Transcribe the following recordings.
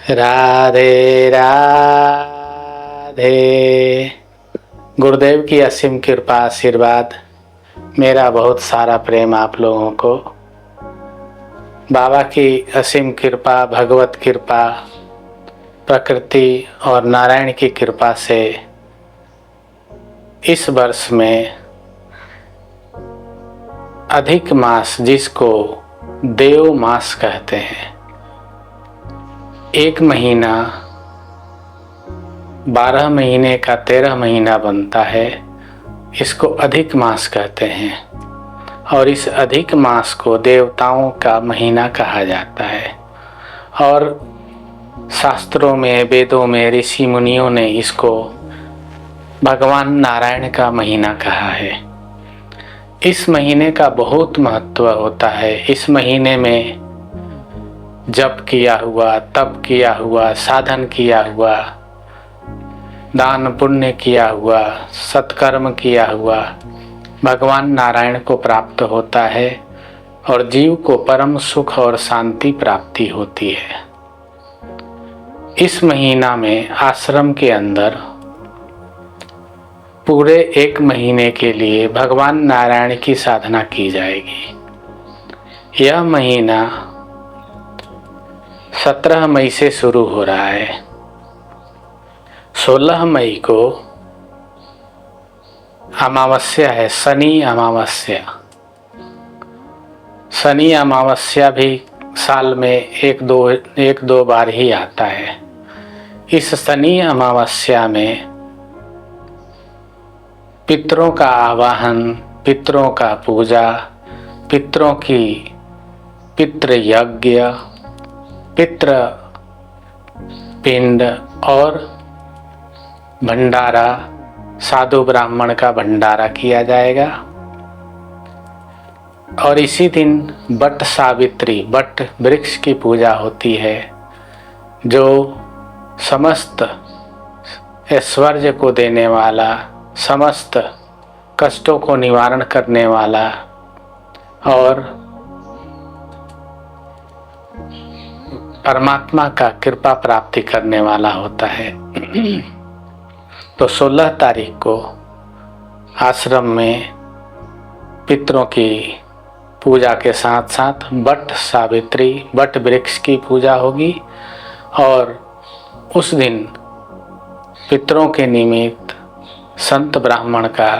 राधे राधे। गुरुदेव की असीम कृपा आशीर्वाद, मेरा बहुत सारा प्रेम आप लोगों को। बाबा की असीम कृपा, भगवत कृपा, प्रकृति और नारायण की कृपा से इस वर्ष में अधिक मास, जिसको देव मास कहते हैं, 1 महीना 12 महीने का 13 महीना बनता है, इसको अधिक मास कहते हैं। और इस अधिक मास को देवताओं का महीना कहा जाता है। और शास्त्रों में, वेदों में ऋषि मुनियों ने इसको भगवान नारायण का महीना कहा है। इस महीने का बहुत महत्व होता है। इस महीने में जप किया हुआ, तप किया हुआ, साधन किया हुआ, दान पुण्य किया हुआ, सत्कर्म किया हुआ भगवान नारायण को प्राप्त होता है और जीव को परम सुख और शांति प्राप्ति होती है। इस महीना में आश्रम के अंदर पूरे 1 महीने के लिए भगवान नारायण की साधना की जाएगी। यह महीना 17 मई से शुरू हो रहा है। 16 मई को अमावस्या है, शनि अमावस्या। शनि अमावस्या भी साल में एक दो बार ही आता है। इस शनि अमावस्या में पितरों का आवाहन, पितरों का पूजा, पितरों की पितृ यज्ञ, पितृ पिंड और भंडारा, साधु ब्राह्मण का भंडारा किया जाएगा। और इसी दिन बट सावित्री, बट वृक्ष की पूजा होती है, जो समस्त ऐश्वर्य को देने वाला, समस्त कष्टों को निवारण करने वाला और परमात्मा का कृपा प्राप्ति करने वाला होता है। तो 16 तारीख को आश्रम में पितरों की पूजा के साथ साथ बट सावित्री, बट वृक्ष की पूजा होगी। और उस दिन पितरों के निमित्त संत ब्राह्मण का,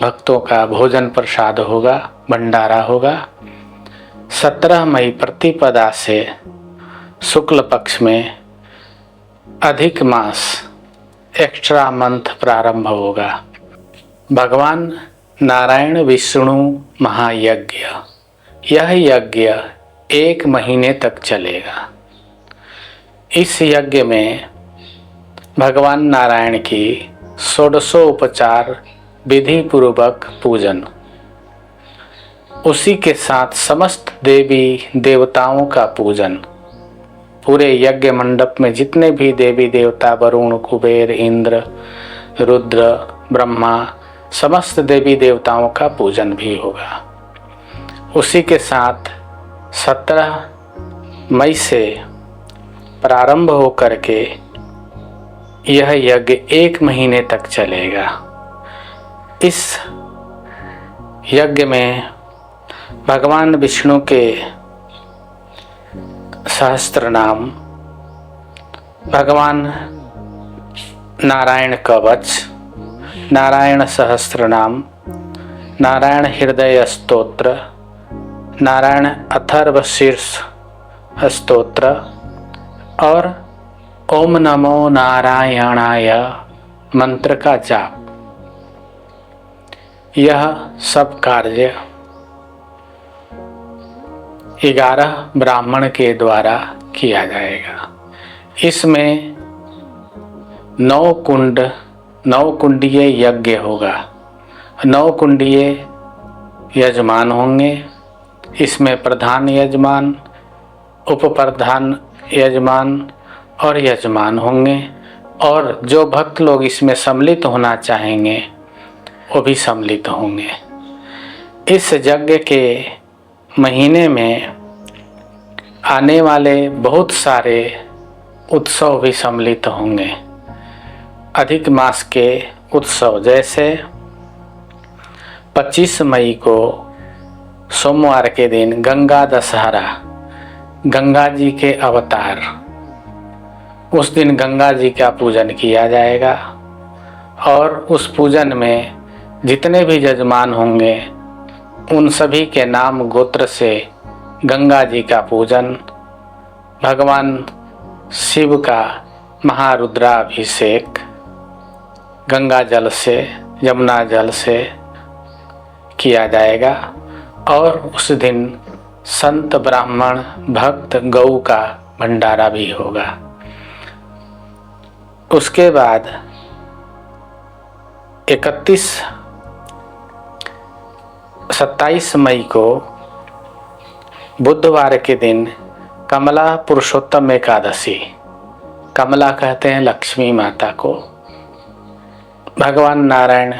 भक्तों का भोजन प्रसाद होगा, भंडारा होगा। 17 मई प्रतिपदा से शुक्ल पक्ष में अधिक मास, एक्स्ट्रा मंथ प्रारंभ होगा। भगवान नारायण विष्णु महायज्ञ, यह यज्ञ 1 महीने तक चलेगा। इस यज्ञ में भगवान नारायण की 16 विधि पूर्वक पूजन, उसी के साथ समस्त देवी देवताओं का पूजन। पूरे यज्ञ मंडप में जितने भी देवी देवता, वरुण, कुबेर, इंद्र, रुद्र, ब्रह्मा, समस्त देवी देवताओं का पूजन भी होगा। उसी के साथ 17 मई से प्रारंभ होकर के यह यज्ञ 1 महीने तक चलेगा। इस यज्ञ में भगवान विष्णु के सहस्त्र नाम, भगवान नारायण कवच, नारायण सहस्त्र नाम, नारायण हृदय स्तोत्र, नारायण अथर्व शीर्ष स्तोत्र और ओम नमो नारायणाय मंत्र का जाप, यह सब कार्य 11 ब्राह्मण के द्वारा किया जाएगा। इसमें 9 कुंडीय यज्ञ होगा। 9 कुंडीय यजमान होंगे। इसमें प्रधान यजमान, उप प्रधान यजमान और यजमान होंगे। और जो भक्त लोग इसमें सम्मिलित होना चाहेंगे वो भी सम्मिलित होंगे। इस यज्ञ के महीने में आने वाले बहुत सारे उत्सव भी सम्मिलित होंगे। अधिक मास के उत्सव जैसे 25 मई को सोमवार के दिन गंगा दशहरा, गंगा जी के अवतार, उस दिन गंगा जी का पूजन किया जाएगा और उस पूजन में जितने भी जजमान होंगे उन सभी के नाम गोत्र से गंगा जी का पूजन, भगवान शिव का महारुद्राभिषेक गंगा जल से, यमुना जल से किया जाएगा और उस दिन संत ब्राह्मण भक्त गौ का भंडारा भी होगा। उसके बाद 27 मई को बुधवार के दिन कमला पुरुषोत्तम एकादशी, कमला कहते हैं लक्ष्मी माता को, भगवान नारायण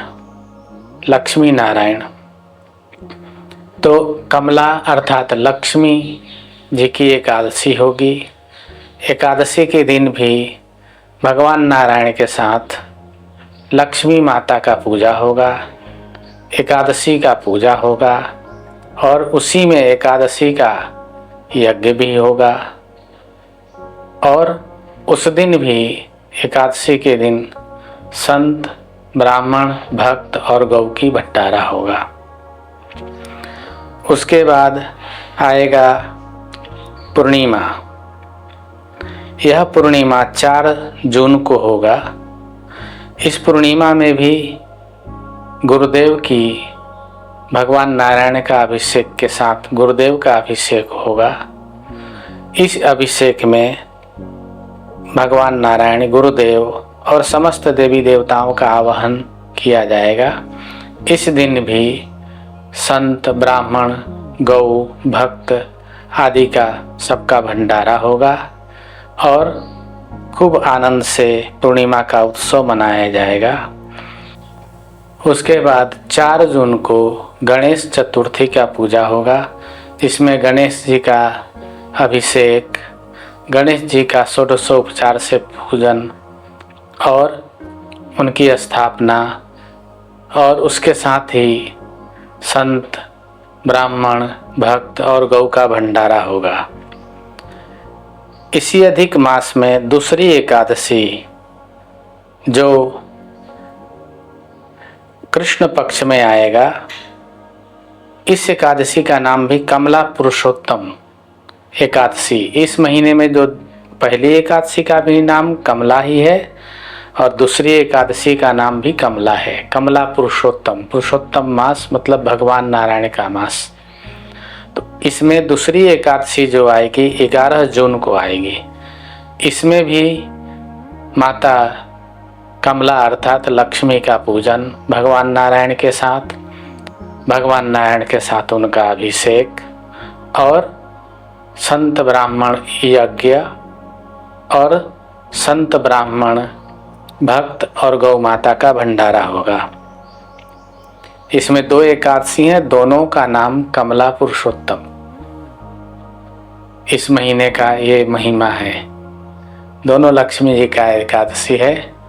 लक्ष्मी नारायण, तो कमला अर्थात लक्ष्मी जी की एकादशी होगी। एकादशी के दिन भी भगवान नारायण के साथ लक्ष्मी माता का पूजा होगा, एकादशी का पूजा होगा और उसी में एकादशी का यज्ञ भी होगा। और उस दिन भी एकादशी के दिन संत ब्राह्मण भक्त और गौ की भंडारा होगा। उसके बाद आएगा पूर्णिमा। यह पूर्णिमा 4 जून को होगा। इस पूर्णिमा में भी गुरुदेव की भगवान नारायण का अभिषेक के साथ गुरुदेव का अभिषेक होगा। इस अभिषेक में भगवान नारायण, गुरुदेव और समस्त देवी देवताओं का आवाहन किया जाएगा। इस दिन भी संत ब्राह्मण गौ भक्त आदि का सबका भंडारा होगा और खूब आनंद से पूर्णिमा का उत्सव मनाया जाएगा। उसके बाद 4 जून को गणेश चतुर्थी का पूजा होगा। इसमें गणेश जी का अभिषेक, गणेश जी का षोडशोपचार से पूजन और उनकी स्थापना और उसके साथ ही संत ब्राह्मण भक्त और गौ का भंडारा होगा। इसी अधिक मास में दूसरी एकादशी जो कृष्ण पक्ष में आएगा, इस एकादशी का नाम भी कमला पुरुषोत्तम एकादशी। इस महीने में जो पहली एकादशी का भी नाम कमला ही है और दूसरी एकादशी का नाम भी कमला है, कमला पुरुषोत्तम। पुरुषोत्तम मास मतलब भगवान नारायण का मास। तो इसमें दूसरी एकादशी जो आएगी 11 जून को आएगी। इसमें भी माता कमला अर्थात लक्ष्मी का पूजन, भगवान नारायण के साथ उनका अभिषेक और संत ब्राह्मण यज्ञ और संत ब्राह्मण भक्त और गौ माता का भंडारा होगा। इसमें 2 एकादशी हैं, दोनों का नाम कमला पुरुषोत्तम। इस महीने का ये महिमा है, दोनों लक्ष्मी जी का एकादशी है।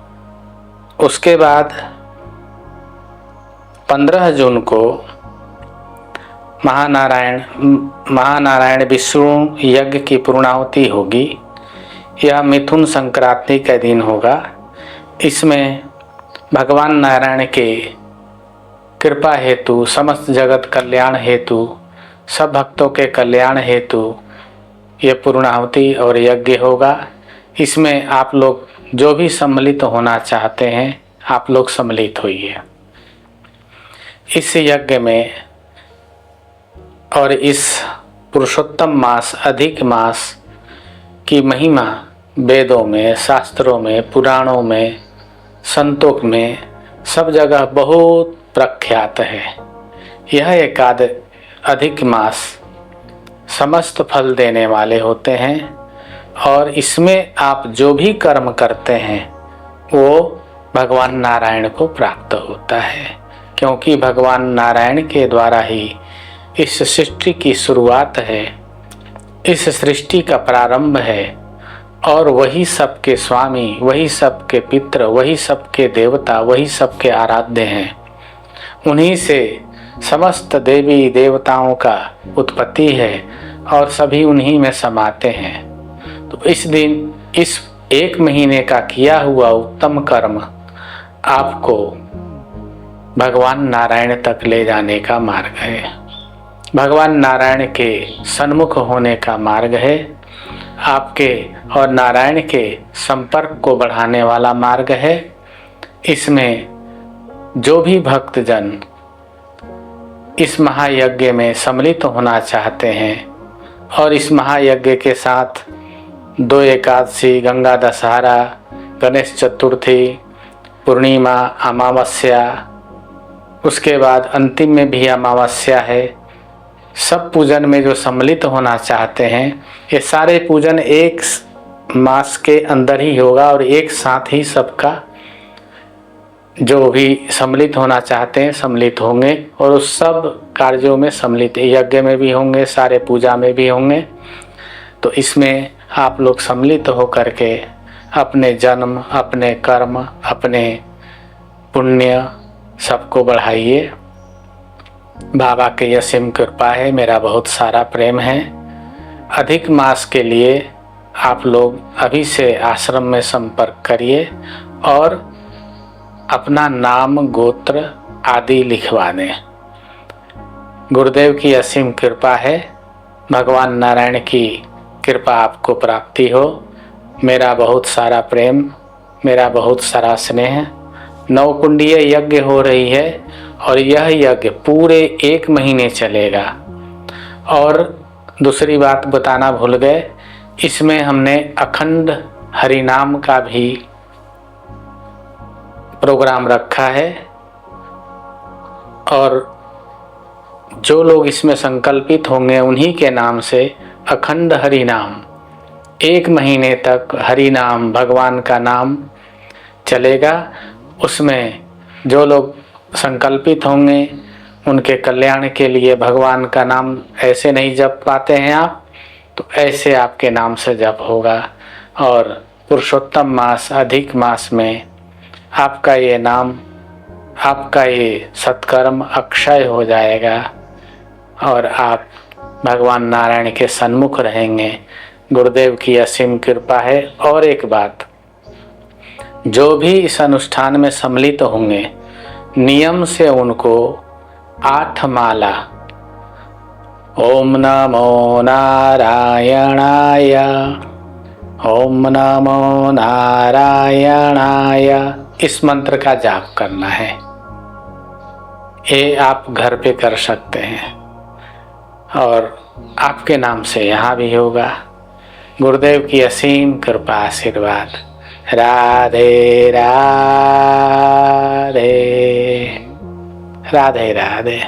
उसके बाद 15 जून को महानारायण विष्णु यज्ञ की पूर्णाहुति होगी। यह मिथुन संक्रांति का दिन होगा। इसमें भगवान नारायण के कृपा हेतु, समस्त जगत कल्याण हेतु, सब भक्तों के कल्याण हेतु ये पूर्णाहुति और यज्ञ होगा। इसमें आप लोग जो भी सम्मिलित होना चाहते हैं आप लोग सम्मिलित होइए। इस यज्ञ में और इस पुरुषोत्तम मास अधिक मास की महिमा वेदों में, शास्त्रों में, पुराणों में, संतों में सब जगह बहुत प्रख्यात है। यह अधिक मास समस्त फल देने वाले होते हैं और इसमें आप जो भी कर्म करते हैं वो भगवान नारायण को प्राप्त होता है, क्योंकि भगवान नारायण के द्वारा ही इस सृष्टि की शुरुआत है, इस सृष्टि का प्रारंभ है और वही सबके स्वामी, वही सबके पितृ, वही सबके देवता, वही सबके आराध्य हैं। उन्हीं से समस्त देवी देवताओं का उत्पत्ति है और सभी उन्हीं में समाते हैं। तो इस दिन इस 1 महीने का किया हुआ उत्तम कर्म आपको भगवान नारायण तक ले जाने का मार्ग है, भगवान नारायण के सन्मुख होने का मार्ग है, आपके और नारायण के संपर्क को बढ़ाने वाला मार्ग है। इसमें जो भी भक्तजन इस महायज्ञ में सम्मिलित होना चाहते हैं और इस महायज्ञ के साथ 2 एकादशी, गंगा दशहरा, गणेश चतुर्थी, पूर्णिमा, अमावस्या, उसके बाद अंतिम में भी अमावस्या है, सब पूजन में जो सम्मिलित होना चाहते हैं, ये सारे पूजन एक मास के अंदर ही होगा और एक साथ ही सबका जो भी सम्मिलित होना चाहते हैं सम्मिलित होंगे और उस सब कार्यों में सम्मिलित, यज्ञ में भी होंगे, सारे पूजा में भी होंगे। तो इसमें आप लोग सम्मिलित होकर के अपने जन्म, अपने कर्म, अपने पुण्य सबको बढ़ाइए। बाबा की असीम कृपा है, मेरा बहुत सारा प्रेम है। अधिक मास के लिए आप लोग अभी से आश्रम में संपर्क करिए और अपना नाम, गोत्र आदि लिखवा दें। गुरुदेव की असीम कृपा है, भगवान नारायण की कृपा आपको प्राप्ति हो। मेरा बहुत सारा प्रेम, मेरा बहुत सारा स्नेह। 9 कुंडीय यज्ञ हो रही है और यह यज्ञ पूरे 1 महीने चलेगा। और दूसरी बात बताना भूल गए, इसमें हमने अखंड हरिनाम का भी प्रोग्राम रखा है और जो लोग इसमें संकल्पित होंगे उन्हीं के नाम से अखंड हरिनाम 1 महीने तक हरिनाम, भगवान का नाम चलेगा। उसमें जो लोग संकल्पित होंगे उनके कल्याण के लिए भगवान का नाम ऐसे नहीं जप पाते हैं आप, तो ऐसे आपके नाम से जप होगा और पुरुषोत्तम मास, अधिक मास में आपका ये नाम, आपका ये सत्कर्म अक्षय हो जाएगा और आप भगवान नारायण के सन्मुख रहेंगे। गुरुदेव की असीम कृपा है। और एक बात, जो भी इस अनुष्ठान में सम्मिलित होंगे नियम से उनको 8 माला ओम नमो नारायणाय, ओम नमो नारायणाय, इस मंत्र का जाप करना है। ये आप घर पे कर सकते हैं और आपके नाम से यहाँ भी होगा। गुरुदेव की असीम कृपा आशीर्वाद। राधे राधे, राधे राधे।